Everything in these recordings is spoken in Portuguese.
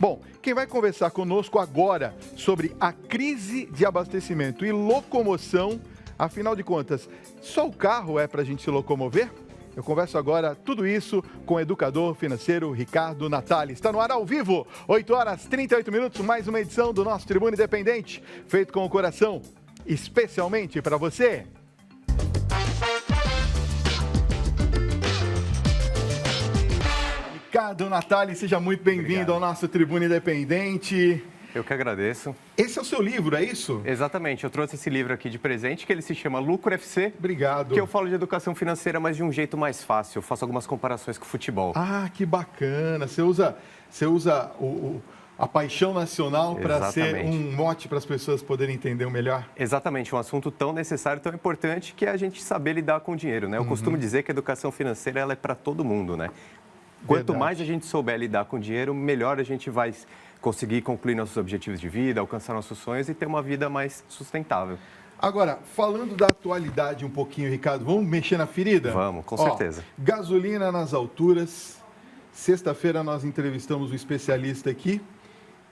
Bom, quem vai conversar conosco agora sobre a crise de abastecimento e locomoção, afinal de contas, só o carro é para a gente se locomover? Eu converso agora tudo isso com o educador financeiro Ricardo Natali. Está no ar ao vivo, 8 horas 38 minutos, mais uma edição do nosso Tribuna Independente, feito com o coração, especialmente para você. Ricardo Natali, seja muito bem-vindo ao nosso Tribuna Independente. Eu que agradeço. Esse é o seu livro, é isso? Exatamente, eu trouxe esse livro aqui de presente, que ele se chama Lucro FC. Obrigado. Que eu falo de educação financeira, mas de um jeito mais fácil. Eu faço algumas comparações com o futebol. Ah, que bacana. Você usa a paixão nacional para ser um mote para as pessoas poderem entender melhor? Exatamente, um assunto tão necessário, tão importante, que é a gente saber lidar com o dinheiro, né? Eu costumo dizer que a educação financeira ela é para todo mundo, né? Quanto mais a gente souber lidar com o dinheiro, melhor a gente vai conseguir concluir nossos objetivos de vida, alcançar nossos sonhos e ter uma vida mais sustentável. Agora, falando da atualidade um pouquinho, Ricardo, vamos mexer na ferida? Vamos, com certeza. Gasolina nas alturas. Sexta-feira nós entrevistamos um especialista aqui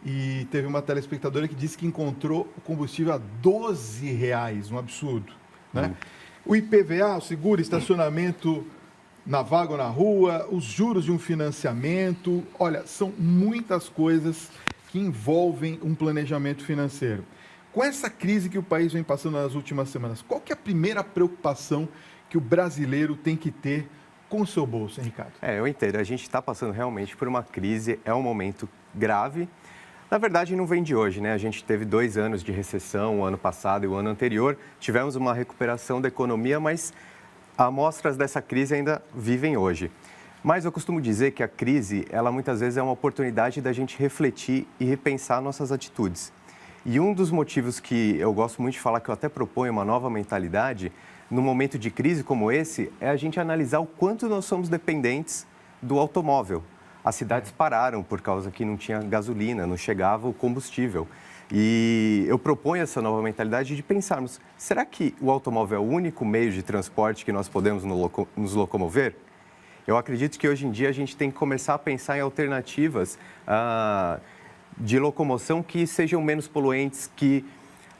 e teve uma telespectadora que disse que encontrou o combustível a R$12, um absurdo, né? O IPVA, o seguro, estacionamento na vaga ou na rua, os juros de um financiamento. Olha, são muitas coisas que envolvem um planejamento financeiro. Com essa crise que o país vem passando nas últimas semanas, qual que é a primeira preocupação que o brasileiro tem que ter com o seu bolso, hein, Ricardo? Eu entendo. A gente está passando realmente por uma crise, é um momento grave. Na verdade, não vem de hoje, né? A gente teve 2 anos de recessão, o ano passado e o ano anterior. Tivemos uma recuperação da economia, mas amostras dessa crise ainda vivem hoje. Mas eu costumo dizer que a crise, ela muitas vezes é uma oportunidade da gente refletir e repensar nossas atitudes. E um dos motivos que eu gosto muito de falar, que eu até proponho uma nova mentalidade, num momento de crise como esse, é a gente analisar o quanto nós somos dependentes do automóvel. As cidades pararam por causa que não tinha gasolina, não chegava o combustível. E eu proponho essa nova mentalidade de pensarmos, será que o automóvel é o único meio de transporte que nós podemos nos locomover? Eu acredito que hoje em dia a gente tem que começar a pensar em alternativas de locomoção que sejam menos poluentes, que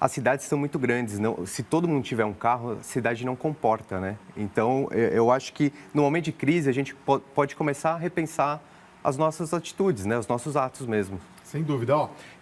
as cidades são muito grandes. Se todo mundo tiver um carro, a cidade não comporta, né? Então, eu acho que no momento de crise a gente pode começar a repensar as nossas atitudes, né? Os nossos atos mesmo. Sem dúvida.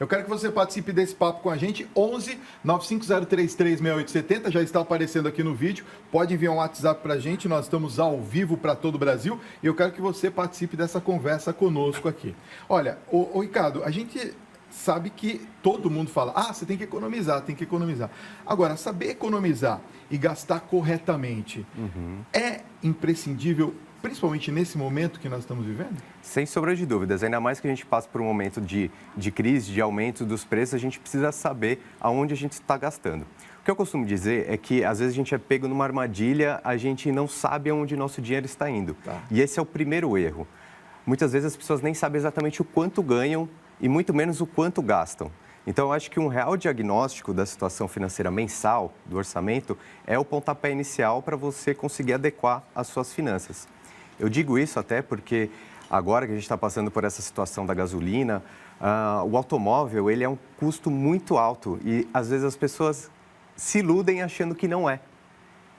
Eu quero que você participe desse papo com a gente. 11 95033 6870, já está aparecendo aqui no vídeo. Pode enviar um WhatsApp para a gente, nós estamos ao vivo para todo o Brasil. E eu quero que você participe dessa conversa conosco aqui. Olha, ô Ricardo, a gente sabe que todo mundo fala, você tem que economizar, tem que economizar. Agora, saber economizar e gastar corretamente é imprescindível, principalmente nesse momento que nós estamos vivendo? Sem sombra de dúvidas, ainda mais que a gente passa por um momento de crise, de aumento dos preços, a gente precisa saber aonde a gente está gastando. O que eu costumo dizer é que, às vezes, a gente é pego numa armadilha, a gente não sabe aonde nosso dinheiro está indo. E esse é o primeiro erro. Muitas vezes as pessoas nem sabem exatamente o quanto ganham e muito menos o quanto gastam. Então, eu acho que um real diagnóstico da situação financeira mensal, do orçamento, é o pontapé inicial para você conseguir adequar as suas finanças. Eu digo isso até porque agora que a gente está passando por essa situação da gasolina, o automóvel ele é um custo muito alto e às vezes as pessoas se iludem achando que não é.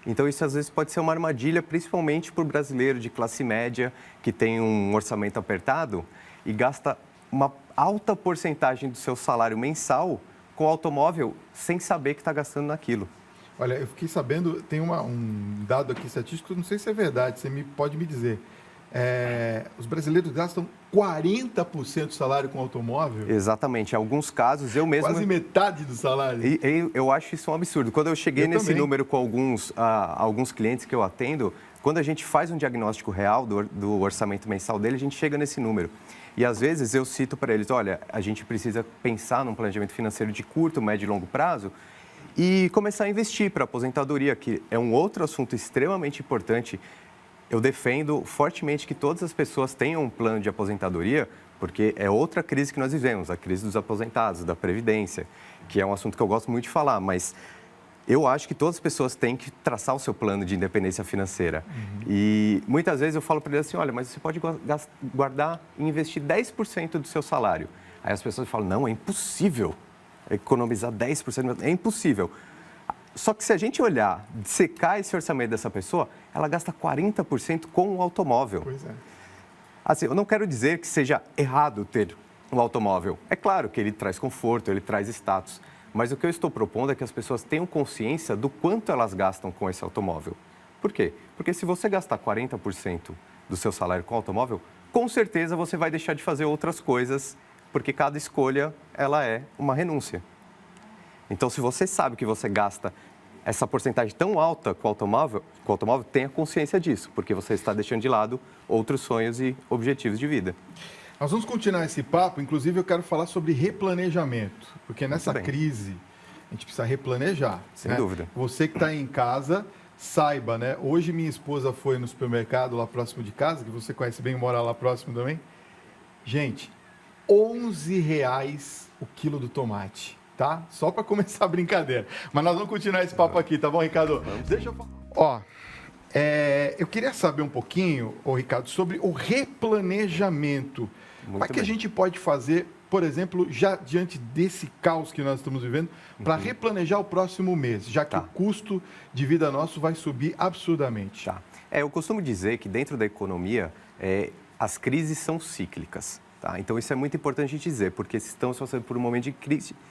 Então isso às vezes pode ser uma armadilha, principalmente para o brasileiro de classe média que tem um orçamento apertado e gasta uma alta porcentagem do seu salário mensal com o automóvel sem saber que está gastando naquilo. Olha, eu fiquei sabendo, tem um dado aqui estatístico, não sei se é verdade, você pode me dizer. Os brasileiros gastam 40% do salário com automóvel? Exatamente, em alguns casos eu mesmo... Quase metade do salário. Eu acho isso um absurdo. Quando eu cheguei nesse número com alguns clientes que eu atendo, quando a gente faz um diagnóstico real do orçamento mensal dele, a gente chega nesse número. E às vezes eu cito para eles, olha, a gente precisa pensar num planejamento financeiro de curto, médio e longo prazo, e começar a investir para a aposentadoria, que é um outro assunto extremamente importante. Eu defendo fortemente que todas as pessoas tenham um plano de aposentadoria, porque é outra crise que nós vivemos, a crise dos aposentados, da Previdência, que é um assunto que eu gosto muito de falar, mas Eu acho que todas as pessoas têm que traçar o seu plano de independência financeira. E muitas vezes eu falo para eles assim, olha, mas você pode guardar e investir 10% do seu salário. Aí as pessoas falam, não, é impossível economizar 10%, é impossível. Só que se a gente olhar, secar esse orçamento dessa pessoa, ela gasta 40% com o automóvel. Pois é. Assim, eu não quero dizer que seja errado ter um automóvel. É claro que ele traz conforto, ele traz status. Mas o que eu estou propondo é que as pessoas tenham consciência do quanto elas gastam com esse automóvel. Por quê? Porque se você gastar 40% do seu salário com automóvel, com certeza você vai deixar de fazer outras coisas, porque cada escolha, ela é uma renúncia. Então, se você sabe que você gasta essa porcentagem tão alta com o automóvel, tenha consciência disso, porque você está deixando de lado outros sonhos e objetivos de vida. Nós vamos continuar esse papo, inclusive eu quero falar sobre replanejamento, porque nessa crise a gente precisa replanejar. Sem dúvida. Você que está em casa, saiba, né? Hoje minha esposa foi no supermercado lá próximo de casa, que você conhece bem, mora lá próximo também. Gente, R$11 o quilo do tomate, tá? Só para começar a brincadeira. Mas nós vamos continuar esse papo aqui, tá bom, Ricardo? Deixa eu falar. Ó, eu queria saber um pouquinho, Ricardo, sobre o replanejamento. Como é que a gente pode fazer, por exemplo, já diante desse caos que nós estamos vivendo, para replanejar o próximo mês, já que o custo de vida nosso vai subir absurdamente? Tá. Eu costumo dizer que dentro da economia, as crises são cíclicas. Tá? Então, isso é muito importante a gente dizer, porque se estamos passando por um momento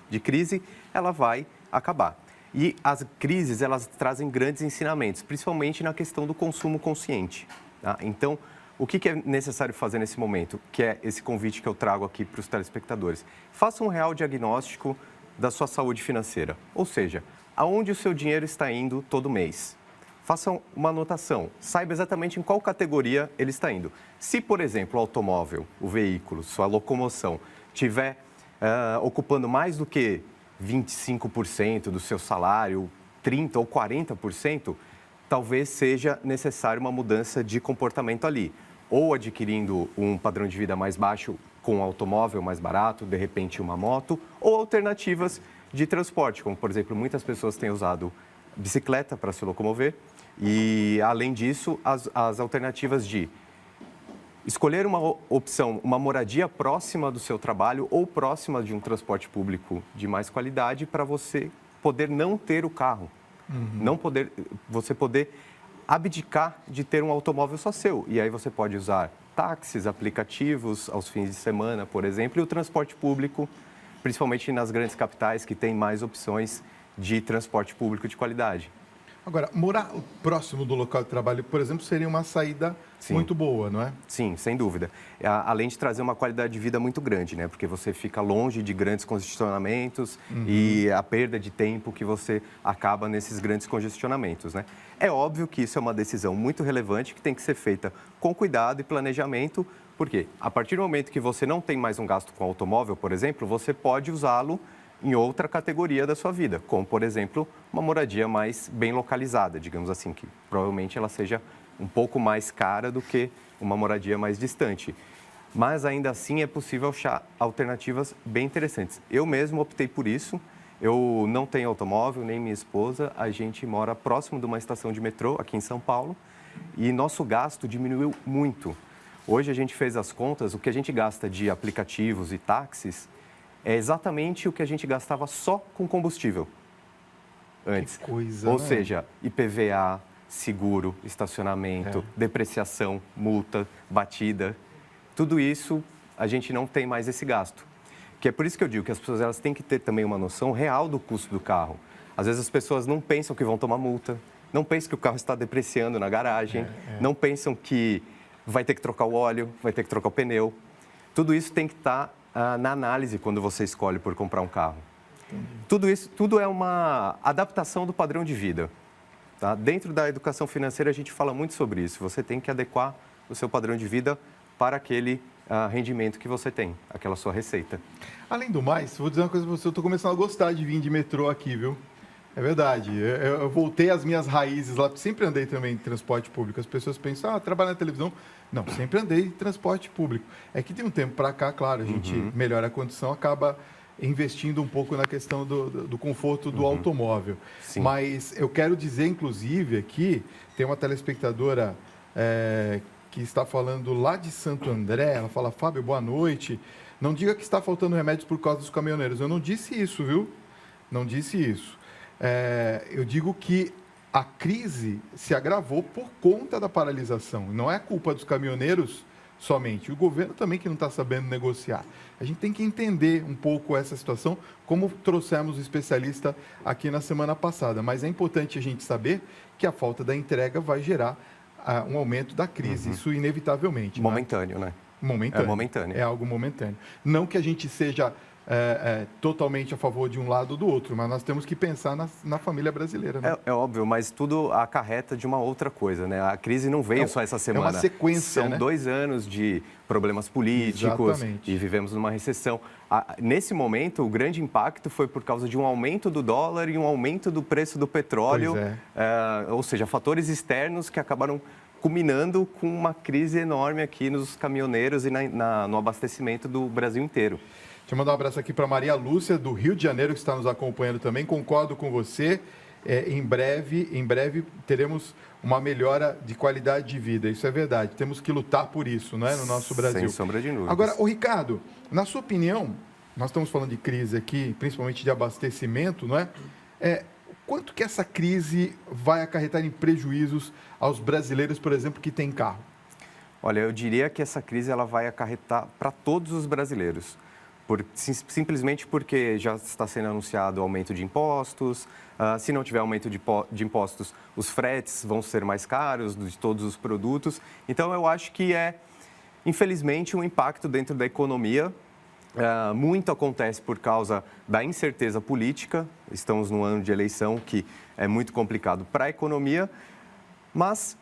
de crise, ela vai acabar. E as crises, elas trazem grandes ensinamentos, principalmente na questão do consumo consciente. Tá? Então, o que é necessário fazer nesse momento? Que é esse convite que eu trago aqui para os telespectadores. Faça um real diagnóstico da sua saúde financeira. Ou seja, aonde o seu dinheiro está indo todo mês. Faça uma anotação. Saiba exatamente em qual categoria ele está indo. Se, por exemplo, o automóvel, o veículo, sua locomoção, estiver ocupando mais do que 25% do seu salário, 30% ou 40%, talvez seja necessário uma mudança de comportamento ali. Ou adquirindo um padrão de vida mais baixo com um automóvel mais barato, de repente uma moto, ou alternativas de transporte, como, por exemplo, muitas pessoas têm usado bicicleta para se locomover. E, além disso, as alternativas de escolher uma opção, uma moradia próxima do seu trabalho ou próxima de um transporte público de mais qualidade para você poder não ter o carro. Você poder abdicar de ter um automóvel só seu. E aí você pode usar táxis, aplicativos aos fins de semana, por exemplo, e o transporte público, principalmente nas grandes capitais que têm mais opções de transporte público de qualidade. Agora, morar próximo do local de trabalho, por exemplo, seria uma saída muito boa, não é? Sim, sem dúvida. Além de trazer uma qualidade de vida muito grande, né? Porque você fica longe de grandes congestionamentos e a perda de tempo que você acaba nesses grandes congestionamentos, né? É óbvio que isso é uma decisão muito relevante que tem que ser feita com cuidado e planejamento, porque a partir do momento que você não tem mais um gasto com automóvel, por exemplo, você pode usá-lo em outra categoria da sua vida, como, por exemplo, uma moradia mais bem localizada, digamos assim, que provavelmente ela seja um pouco mais cara do que uma moradia mais distante. Mas, ainda assim, é possível achar alternativas bem interessantes. Eu mesmo optei por isso. Eu não tenho automóvel, nem minha esposa. A gente mora próximo de uma estação de metrô, aqui em São Paulo, e nosso gasto diminuiu muito. Hoje, a gente fez as contas, o que a gente gasta de aplicativos e táxis é exatamente o que a gente gastava só com combustível antes. Que coisa, Ou né? seja, IPVA, seguro, estacionamento, depreciação, multa, batida. Tudo isso, a gente não tem mais esse gasto. Que é por isso que eu digo que as pessoas elas têm que ter também uma noção real do custo do carro. Às vezes as pessoas não pensam que vão tomar multa, não pensam que o carro está depreciando na garagem, não pensam que vai ter que trocar o óleo, vai ter que trocar o pneu. Tudo isso tem que estar na análise quando você escolhe por comprar um carro. Tudo é uma adaptação do padrão de vida. Tá? Dentro da educação financeira, a gente fala muito sobre isso. Você tem que adequar o seu padrão de vida para aquele rendimento que você tem, aquela sua receita. Além do mais, vou dizer uma coisa para você, eu estou começando a gostar de vir de metrô aqui, viu? É verdade, eu voltei às minhas raízes lá, sempre andei também em transporte público. As pessoas pensam, trabalha na televisão. Não, sempre andei em transporte público. É que tem um tempo para cá, claro, a gente melhora a condição, acaba investindo um pouco na questão do conforto do automóvel. Sim. Mas eu quero dizer, inclusive, aqui, tem uma telespectadora que está falando lá de Santo André, ela fala, Fábio, boa noite. Não diga que está faltando remédios por causa dos caminhoneiros. Eu não disse isso, viu? Não disse isso. Eu digo que a crise se agravou por conta da paralisação. Não é culpa dos caminhoneiros somente. O governo também que não está sabendo negociar. A gente tem que entender um pouco essa situação, como trouxemos o especialista aqui na semana passada. Mas é importante a gente saber que a falta da entrega vai gerar um aumento da crise. Isso inevitavelmente. Momentâneo, né? Momentâneo. É momentâneo. É algo momentâneo. Não que a gente seja totalmente a favor de um lado ou do outro, mas nós temos que pensar na família brasileira. Né? É óbvio, mas tudo acarreta de uma outra coisa, né? A crise não veio só essa semana. É uma sequência, São 2 anos de problemas políticos. Exatamente. E vivemos numa recessão. Nesse momento, o grande impacto foi por causa de um aumento do dólar e um aumento do preço do petróleo. Ou seja, fatores externos que acabaram culminando com uma crise enorme aqui nos caminhoneiros e no abastecimento do Brasil inteiro. Deixa eu mandar um abraço aqui para Maria Lúcia, do Rio de Janeiro, que está nos acompanhando também. Concordo com você. Em breve teremos uma melhora de qualidade de vida. Isso é verdade. Temos que lutar por isso, não é, no nosso Brasil. Sem sombra de dúvidas. Agora, Ricardo, na sua opinião, nós estamos falando de crise aqui, principalmente de abastecimento, não é? Quanto que essa crise vai acarretar em prejuízos aos brasileiros, por exemplo, que têm carro? Olha, eu diria que essa crise ela vai acarretar para todos os brasileiros. Simplesmente porque já está sendo anunciado aumento de impostos. Se não tiver aumento de impostos, os fretes vão ser mais caros de todos os produtos. Então, eu acho que infelizmente, um impacto dentro da economia. Muito acontece por causa da incerteza política. Estamos num ano de eleição que é muito complicado para a economia, mas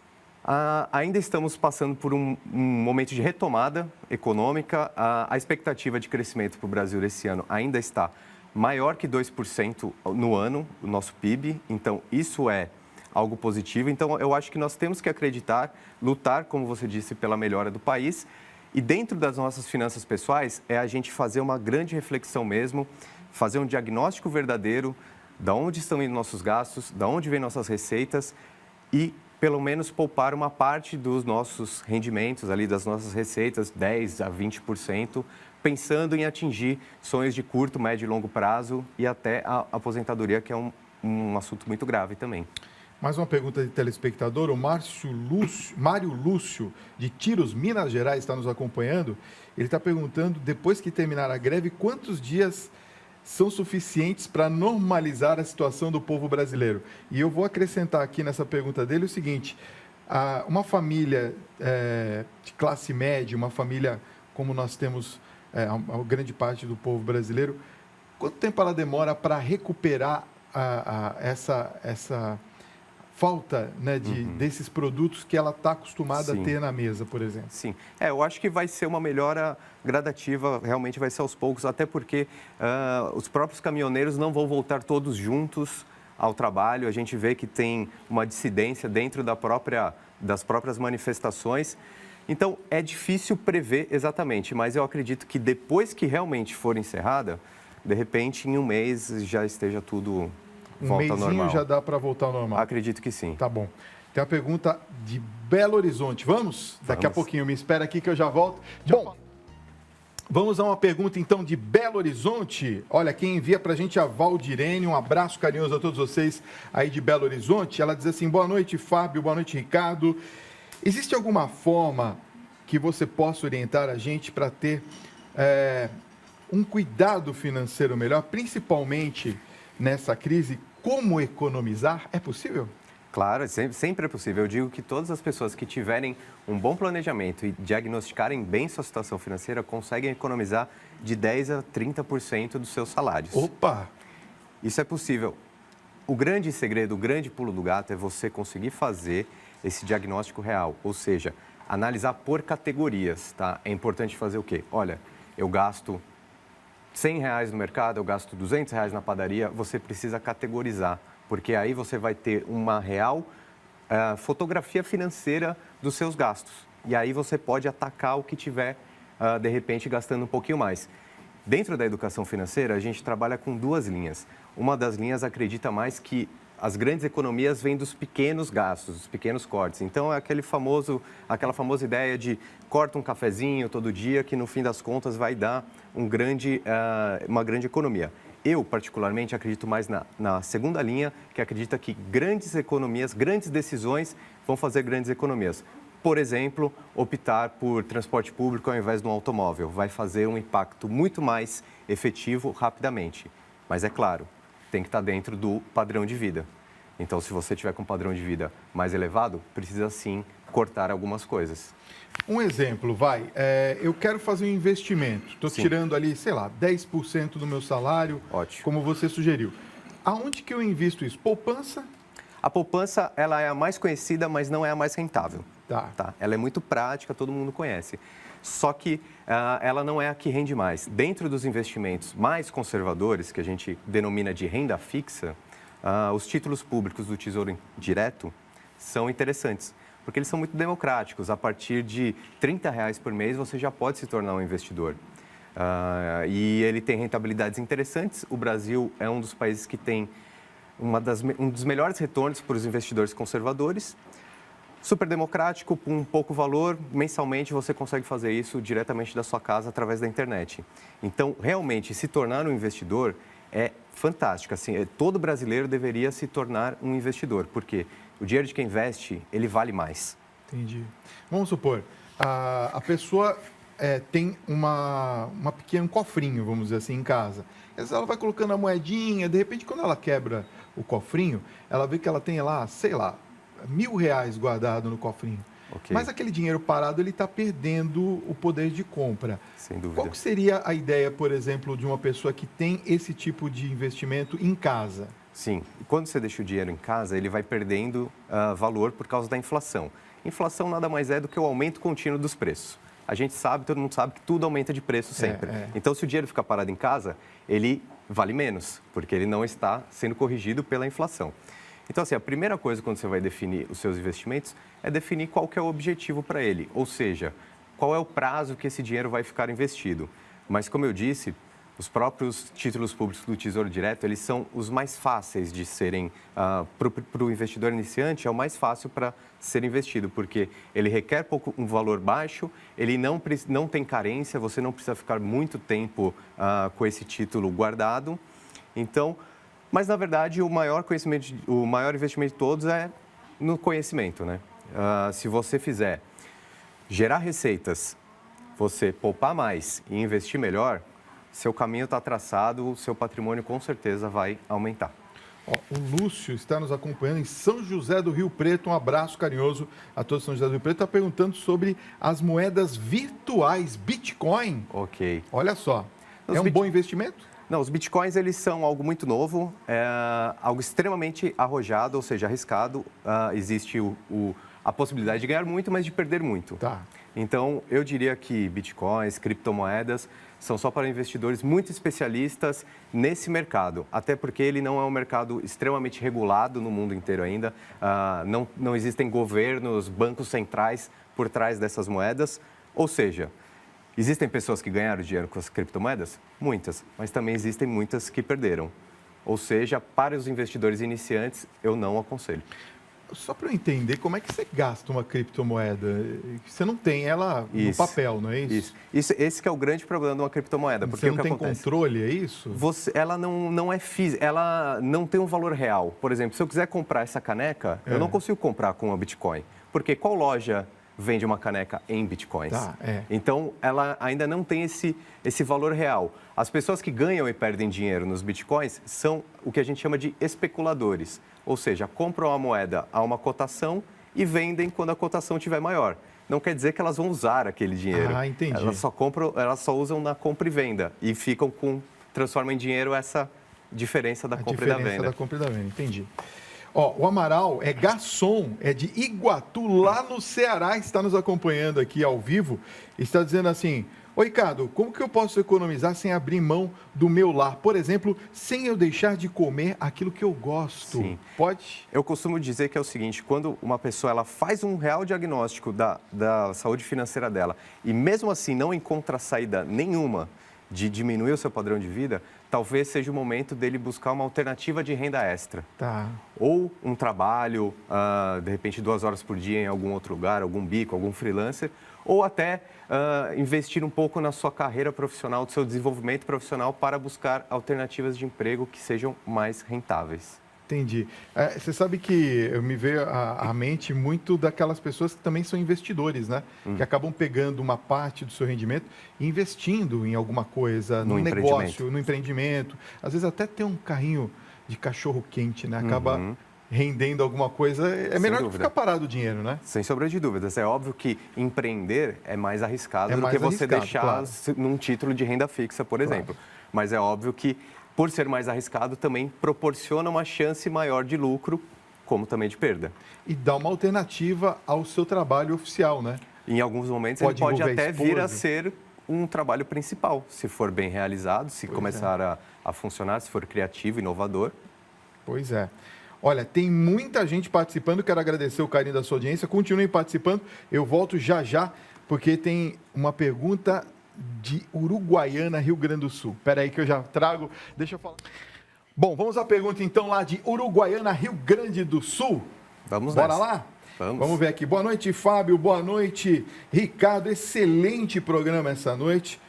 ainda estamos passando por um momento de retomada econômica. A expectativa de crescimento para o Brasil esse ano ainda está maior que 2% no ano, o nosso PIB. Então, isso é algo positivo. Então, eu acho que nós temos que acreditar, lutar, como você disse, pela melhora do país. E dentro das nossas finanças pessoais, é a gente fazer uma grande reflexão mesmo, fazer um diagnóstico verdadeiro de onde estão indo nossos gastos, de onde vêm nossas receitas e pelo menos poupar uma parte dos nossos rendimentos, ali das nossas receitas, 10% a 20%, pensando em atingir sonhos de curto, médio e longo prazo e até a aposentadoria, que é um assunto muito grave também. Mais uma pergunta de telespectador, o Mário Lúcio, de Tiros, Minas Gerais, está nos acompanhando. Ele está perguntando, depois que terminar a greve, quantos dias são suficientes para normalizar a situação do povo brasileiro? E eu vou acrescentar aqui nessa pergunta dele o seguinte, uma família de classe média, uma família como nós temos a grande parte do povo brasileiro, quanto tempo ela demora para recuperar essa falta, né, desses produtos que ela está acostumada a ter na mesa, por exemplo? Sim, eu acho que vai ser uma melhora gradativa, realmente vai ser aos poucos, até porque os próprios caminhoneiros não vão voltar todos juntos ao trabalho. A gente vê que tem uma dissidência dentro das próprias manifestações. Então, é difícil prever exatamente, mas eu acredito que depois que realmente for encerrada, de repente, em um mês já esteja tudo volta ao normal. Um mêsinho já dá para voltar ao normal? Acredito que sim. Tá bom. Tem uma pergunta de Belo Horizonte. Vamos? Daqui a pouquinho, me espera aqui que eu já volto. Bom, vamos a uma pergunta então de Belo Horizonte. Olha, quem envia para a gente é a Valdirene. Um abraço carinhoso a todos vocês aí de Belo Horizonte. Ela diz assim, boa noite, Fábio, boa noite, Ricardo. Existe alguma forma que você possa orientar a gente para ter um cuidado financeiro melhor, principalmente nessa crise? Como economizar? É possível? Claro, sempre é possível. Eu digo que todas as pessoas que tiverem um bom planejamento e diagnosticarem bem sua situação financeira conseguem economizar de 10% a 30% dos seus salários. Opa! Isso é possível. O grande segredo, o grande pulo do gato é você conseguir fazer esse diagnóstico real, ou seja, analisar por categorias, tá? É importante fazer o quê? Olha, eu gasto R$100 no mercado, eu gasto R$200 na padaria, você precisa categorizar, porque aí você vai ter uma real fotografia financeira dos seus gastos. E aí você pode atacar o que tiver, de repente, gastando um pouquinho mais. Dentro da educação financeira, a gente trabalha com duas linhas. Uma das linhas acredita mais que as grandes economias vêm dos pequenos gastos, dos pequenos cortes. Então, é aquela famosa ideia de corta um cafezinho todo dia, que no fim das contas vai dar uma grande economia. Eu, particularmente, acredito mais na segunda linha, que acredita que grandes economias, grandes decisões vão fazer grandes economias. Por exemplo, optar por transporte público ao invés de um automóvel vai fazer um impacto muito mais efetivo rapidamente. Mas é claro, tem que estar dentro do padrão de vida. Então, se você tiver com um padrão de vida mais elevado, precisa sim cortar algumas coisas. Um exemplo, eu quero fazer um investimento, estou tirando ali, sei lá, 10% do meu salário, Ótimo. como você sugeriu. Aonde que eu invisto isso? Poupança? A poupança, ela é a mais conhecida, mas não é a mais rentável. Tá. Ela é muito prática, todo mundo conhece. Só que ela não é a que rende mais. Dentro dos investimentos mais conservadores, que a gente denomina de renda fixa, os títulos públicos do Tesouro Direto são interessantes, porque eles são muito democráticos. A partir de R$ 30 por mês, você já pode se tornar um investidor. E ele tem rentabilidades interessantes. O Brasil é um dos países que tem um dos melhores retornos para os investidores conservadores. Super democrático, com pouco valor, mensalmente você consegue fazer isso diretamente da sua casa através da internet. Então, realmente, se tornar um investidor é fantástico. Assim, todo brasileiro deveria se tornar um investidor, porque o dinheiro de quem investe, ele vale mais. Entendi. Vamos supor, a pessoa tem um pequeno cofrinho, vamos dizer assim, em casa. Ela vai colocando a moedinha, de repente, quando ela quebra o cofrinho, ela vê que ela tem lá, sei lá, R$ 1.000 guardado no cofrinho. Okay. Mas aquele dinheiro parado, ele está perdendo o poder de compra. Sem dúvida. Qual que seria a ideia, por exemplo, de uma pessoa que tem esse tipo de investimento em casa? Sim. Quando você deixa o dinheiro em casa, ele vai perdendo valor por causa da inflação. Inflação nada mais é do que o aumento contínuo dos preços. A gente sabe, todo mundo sabe que tudo aumenta de preço sempre. Então, se o dinheiro ficar parado em casa, ele vale menos, porque ele não está sendo corrigido pela inflação. Então, assim, a primeira coisa quando você vai definir os seus investimentos é definir qual que é o objetivo para ele, ou seja, qual é o prazo que esse dinheiro vai ficar investido. Mas, como eu disse, os próprios títulos públicos do Tesouro Direto, eles são os mais fáceis de serem, para o investidor iniciante, é o mais fácil para ser investido, porque ele requer um valor baixo, ele não tem carência, você não precisa ficar muito tempo com esse título guardado. Então, mas, na verdade, o maior investimento de todos é no conhecimento, né? Se você fizer gerar receitas, você poupar mais e investir melhor, seu caminho está traçado, o seu patrimônio com certeza vai aumentar. O Lúcio está nos acompanhando em São José do Rio Preto. Um abraço carinhoso a todos de São José do Rio Preto. Está perguntando sobre as moedas virtuais, Bitcoin. Ok. Olha só, é um bom investimento? Não, os bitcoins, eles são algo muito novo, algo extremamente arrojado, ou seja, arriscado. Existe a possibilidade de ganhar muito, mas de perder muito. Tá. Então, eu diria que bitcoins, criptomoedas, são só para investidores muito especialistas nesse mercado. Até porque ele não é um mercado extremamente regulado no mundo inteiro ainda. Não existem governos, bancos centrais por trás dessas moedas. Ou seja, existem pessoas que ganharam dinheiro com as criptomoedas? Muitas, mas também existem muitas que perderam. Ou seja, para os investidores iniciantes, eu não aconselho. Só para eu entender, como é que você gasta uma criptomoeda? Você não tem ela no papel, não é isso? Esse que é o grande problema de uma criptomoeda. Porque você não tem controle, é isso? Ela não é física, ela não tem um valor real. Por exemplo, se eu quiser comprar essa caneca, eu não consigo comprar com uma Bitcoin. Porque qual loja vende uma caneca em bitcoins? Então, ela ainda não tem esse valor real. As pessoas que ganham e perdem dinheiro nos bitcoins são o que a gente chama de especuladores. Ou seja, compram a moeda a uma cotação e vendem quando a cotação estiver maior. Não quer dizer que elas vão usar aquele dinheiro. Entendi. Elas só usam na compra e venda e transformam em dinheiro essa diferença da compra e da venda. A diferença da compra e da venda, entendi. O Amaral é garçom, é de Iguatu, lá no Ceará, está nos acompanhando aqui ao vivo. Está dizendo assim: oi, Ricardo, como que eu posso economizar sem abrir mão do meu lar? Por exemplo, sem eu deixar de comer aquilo que eu gosto. Sim. Pode? Eu costumo dizer que é o seguinte: quando uma pessoa ela faz um real diagnóstico da saúde financeira dela e mesmo assim não encontra saída nenhuma de diminuir o seu padrão de vida, talvez seja o momento dele buscar uma alternativa de renda extra. Tá. Ou um trabalho, de repente 2 horas por dia em algum outro lugar, algum bico, algum freelancer, ou até investir um pouco na sua carreira profissional, do seu desenvolvimento profissional para buscar alternativas de emprego que sejam mais rentáveis. Entendi. Você sabe que me veio à mente muito daquelas pessoas que também são investidores, né? Que acabam pegando uma parte do seu rendimento e investindo em alguma coisa, no negócio, no empreendimento. Às vezes até ter um carrinho de cachorro quente, né? Acaba rendendo alguma coisa. É melhor que ficar parado o dinheiro, né? Sem sombra de dúvidas. É óbvio que empreender é mais arriscado do que você deixar num título de renda fixa, por exemplo. Mas é óbvio que, por ser mais arriscado, também proporciona uma chance maior de lucro, como também de perda. E dá uma alternativa ao seu trabalho oficial, né? Em alguns momentos ele pode até vir a ser um trabalho principal, se for bem realizado, se começar a funcionar, se for criativo, inovador. Pois é. Olha, tem muita gente participando, quero agradecer o carinho da sua audiência, continuem participando, eu volto já, porque tem uma pergunta de Uruguaiana, Rio Grande do Sul. Espera aí que eu já trago, deixa eu falar. Bom, vamos à pergunta então lá de Uruguaiana, Rio Grande do Sul. Vamos Bora nessa. lá? Vamos ver aqui. Boa noite, Fábio. Boa noite, Ricardo. Excelente programa essa noite.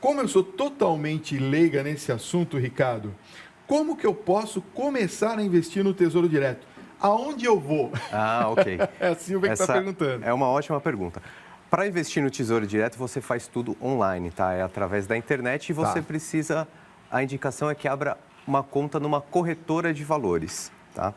Como eu sou totalmente leiga nesse assunto, Ricardo, como que eu posso começar a investir no Tesouro Direto? Aonde eu vou? Ok. É a Silvia que está perguntando. É uma ótima pergunta. Para investir no Tesouro Direto, você faz tudo online, tá? É através da internet e você precisa... A indicação é que abra uma conta numa corretora de valores, tá?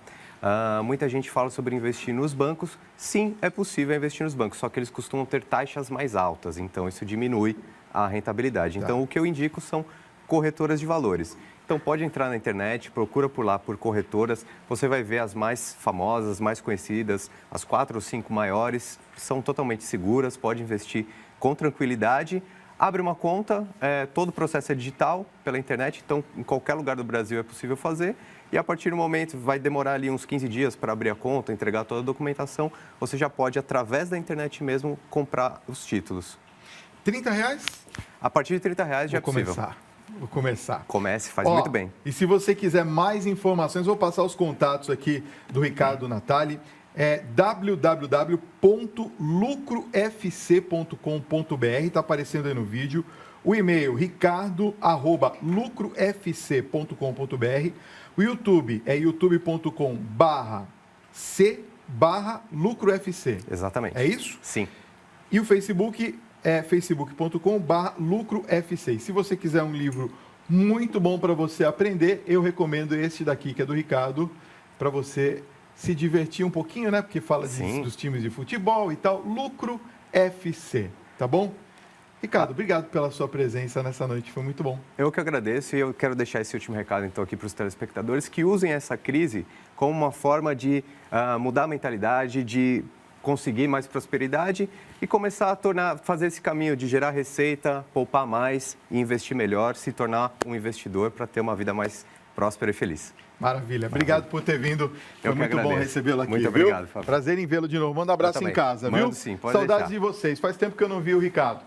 Muita gente fala sobre investir nos bancos. Sim, é possível investir nos bancos, só que eles costumam ter taxas mais altas, então isso diminui a rentabilidade. Então, o que eu indico são corretoras de valores. Então, pode entrar na internet, procura por lá por corretoras, você vai ver as mais famosas, mais conhecidas, as 4 ou 5 maiores, são totalmente seguras, pode investir com tranquilidade. Abre uma conta, todo o processo é digital pela internet, então em qualquer lugar do Brasil é possível fazer. E a partir do momento, vai demorar ali uns 15 dias para abrir a conta, entregar toda a documentação, você já pode, através da internet comprar os títulos. R$30? A partir de R$30 já é possível. Vou começar. Comece, faz muito bem. E se você quiser mais informações, vou passar os contatos aqui do Ricardo Natali. É www.lucrofc.com.br, está aparecendo aí no vídeo. O e-mail ricardo@lucrofc.com.br. O YouTube é youtube.com/c/lucrofc. Exatamente. É isso? Sim. E o Facebook é facebook.com/lucrofc. E se você quiser um livro muito bom para você aprender, eu recomendo este daqui, que é do Ricardo, para você se divertir um pouquinho, né? Porque fala dos times de futebol e tal. Lucro FC, tá bom? Ricardo, obrigado pela sua presença nessa noite, foi muito bom. Eu que agradeço e eu quero deixar esse último recado, então, aqui para os telespectadores, que usem essa crise como uma forma de mudar a mentalidade, de conseguir mais prosperidade e começar a fazer esse caminho de gerar receita, poupar mais e investir melhor, se tornar um investidor para ter uma vida mais próspera e feliz. Maravilha. Obrigado por ter vindo. Foi muito bom recebê-lo aqui. Muito obrigado, Fábio. Prazer em vê-lo de novo. Manda um abraço em casa, viu? Mando sim, pode Saudades deixar. de vocês. Faz tempo que eu não vi o Ricardo.